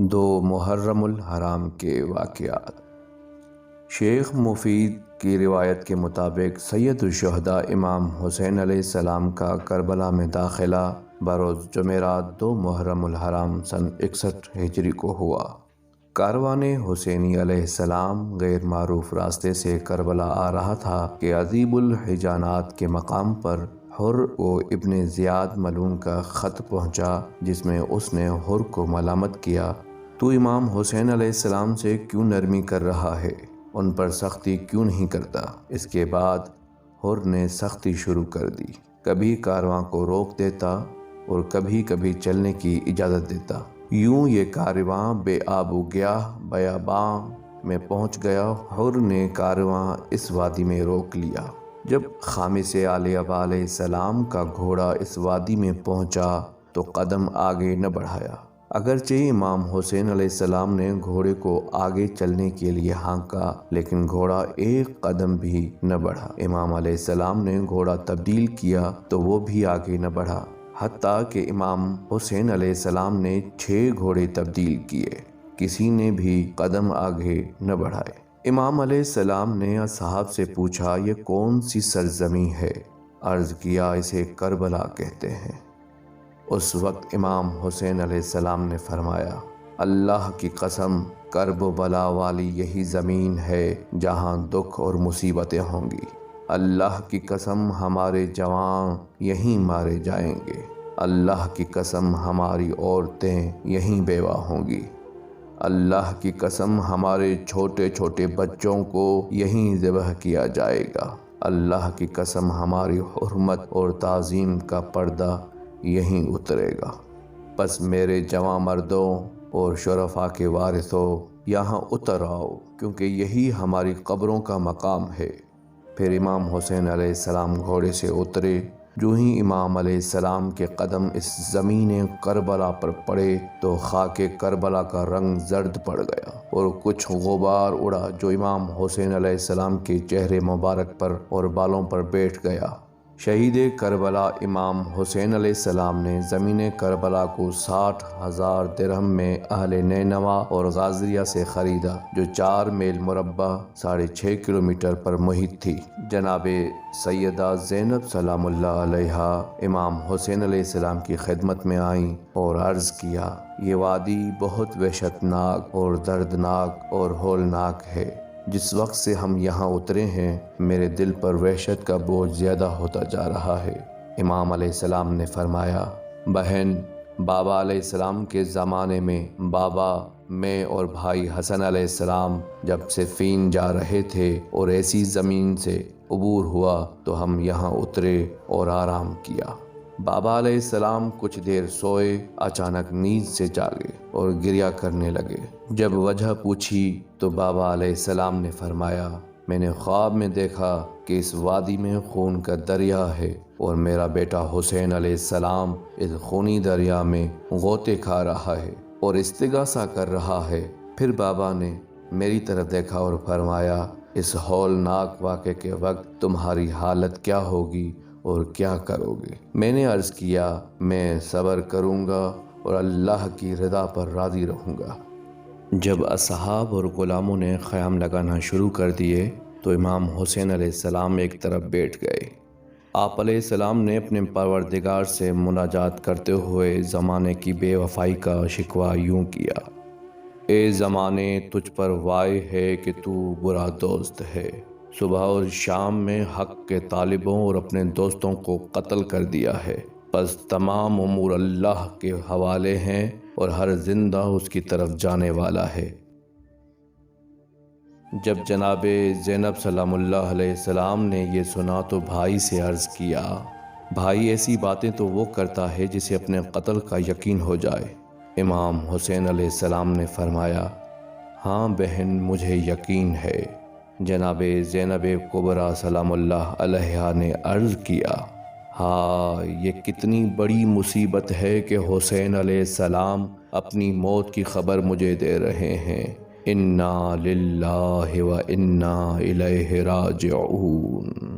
دو محرم الحرام کے واقعات۔ شیخ مفید کی روایت کے مطابق سید الشہداء امام حسین علیہ السلام کا کربلا میں داخلہ بروز جمعرات 2 محرم الحرام سن 61 ہجری کو ہوا۔ کاروان حسینی علیہ السلام غیر معروف راستے سے کربلا آ رہا تھا کہ عذیب الحجانات کے مقام پر حر و ابن زیاد ملعون کا خط پہنچا، جس میں اس نے حر کو ملامت کیا، تو امام حسین علیہ السلام سے کیوں نرمی کر رہا ہے، ان پر سختی کیوں نہیں کرتا۔ اس کے بعد حر نے سختی شروع کر دی، کبھی کارواں کو روک دیتا اور کبھی کبھی چلنے کی اجازت دیتا۔ یوں یہ کارواں بے آب و گیاہ بیاباں میں پہنچ گیا۔ حر نے کارواں اس وادی میں روک لیا۔ جب خامس علیہ علیہ السلام کا گھوڑا اس وادی میں پہنچا تو قدم آگے نہ بڑھایا، اگرچہ امام حسین علیہ السلام نے گھوڑے کو آگے چلنے کے لیے ہانکا، لیکن گھوڑا ایک قدم بھی نہ بڑھا۔ امام علیہ السلام نے گھوڑا تبدیل کیا تو وہ بھی آگے نہ بڑھا، حتیٰ کہ امام حسین علیہ السلام نے 6 گھوڑے تبدیل کیے، کسی نے بھی قدم آگے نہ بڑھائے۔ امام علیہ السلام نے اصحاب سے پوچھا، یہ کون سی سرزمین ہے؟ عرض کیا، اسے کربلا کہتے ہیں۔ اس وقت امام حسین علیہ السلام نے فرمایا، اللہ کی قسم، کرب و بلا والی یہی زمین ہے جہاں دکھ اور مصیبتیں ہوں گی۔ اللہ کی قسم، ہمارے جوان یہیں مارے جائیں گے۔ اللہ کی قسم، ہماری عورتیں یہیں بیوہ ہوں گی۔ اللہ کی قسم، ہمارے چھوٹے چھوٹے بچوں کو یہیں ذبح کیا جائے گا۔ اللہ کی قسم، ہماری حرمت اور تعظیم کا پردہ یہیں اترے گا۔ پس میرے جوان مردوں اور شرفاء کے وارثوں، یہاں اتر آؤ، کیونکہ یہی ہماری قبروں کا مقام ہے۔ پھر امام حسین علیہ السلام گھوڑے سے اترے۔ جو ہی امام علیہ السلام کے قدم اس زمین کربلا پر پڑے تو خاک کربلا کا رنگ زرد پڑ گیا اور کچھ غبار اڑا جو امام حسین علیہ السلام کے چہرے مبارک پر اور بالوں پر بیٹھ گیا۔ شہید کربلا امام حسین علیہ السلام نے زمین کربلا کو 60,000 درہم میں اہل نینوا اور غازیہ سے خریدا، جو 4 میل مربع 6.5 کلومیٹر پر محیط تھی۔ جناب سیدہ زینب سلام اللہ علیہا امام حسین علیہ السلام کی خدمت میں آئیں اور عرض کیا، یہ وادی بہت وحشتناک اور دردناک اور ہولناک ہے۔ جس وقت سے ہم یہاں اترے ہیں، میرے دل پر وحشت کا بوجھ زیادہ ہوتا جا رہا ہے۔ امام علیہ السلام نے فرمایا، بہن، بابا علیہ السلام کے زمانے میں بابا، میں اور بھائی حسن علیہ السلام جب صفین جا رہے تھے اور ایسی زمین سے عبور ہوا تو ہم یہاں اترے اور آرام کیا۔ بابا علیہ السلام کچھ دیر سوئے، اچانک نیند سے جاگے اور گریہ کرنے لگے۔ جب وجہ پوچھی تو بابا علیہ السلام نے فرمایا، میں نے خواب میں دیکھا کہ اس وادی میں خون کا دریا ہے اور میرا بیٹا حسین علیہ السلام اس خونی دریا میں غوطے کھا رہا ہے اور استغاثہ کر رہا ہے۔ پھر بابا نے میری طرف دیکھا اور فرمایا، اس ہولناک واقعے کے وقت تمہاری حالت کیا ہوگی اور کیا کرو گے؟ میں نے عرض کیا، میں صبر کروں گا اور اللہ کی رضا پر راضی رہوں گا۔ جب اصحاب اور غلاموں نے خیام لگانا شروع کر دیے تو امام حسین علیہ السلام ایک طرف بیٹھ گئے۔ آپ علیہ السلام نے اپنے پروردگار سے مناجات کرتے ہوئے زمانے کی بے وفائی کا شکوہ یوں کیا، اے زمانے، تجھ پر وائے ہے کہ تو برا دوست ہے۔ صبح اور شام میں حق کے طالبوں اور اپنے دوستوں کو قتل کر دیا ہے۔ پس تمام امور اللہ کے حوالے ہیں اور ہر زندہ اس کی طرف جانے والا ہے۔ جب جناب زینب سلام اللہ علیہ السلام نے یہ سنا تو بھائی سے عرض کیا، بھائی، ایسی باتیں تو وہ کرتا ہے جسے اپنے قتل کا یقین ہو جائے۔ امام حسین علیہ السلام نے فرمایا، ہاں بہن، مجھے یقین ہے۔ جناب زینب کبریٰ سلام اللہ علیہا نے عرض کیا، ہاں، یہ کتنی بڑی مصیبت ہے کہ حسین علیہ السلام اپنی موت کی خبر مجھے دے رہے ہیں۔ انا للہ و انا الیہ راجعون۔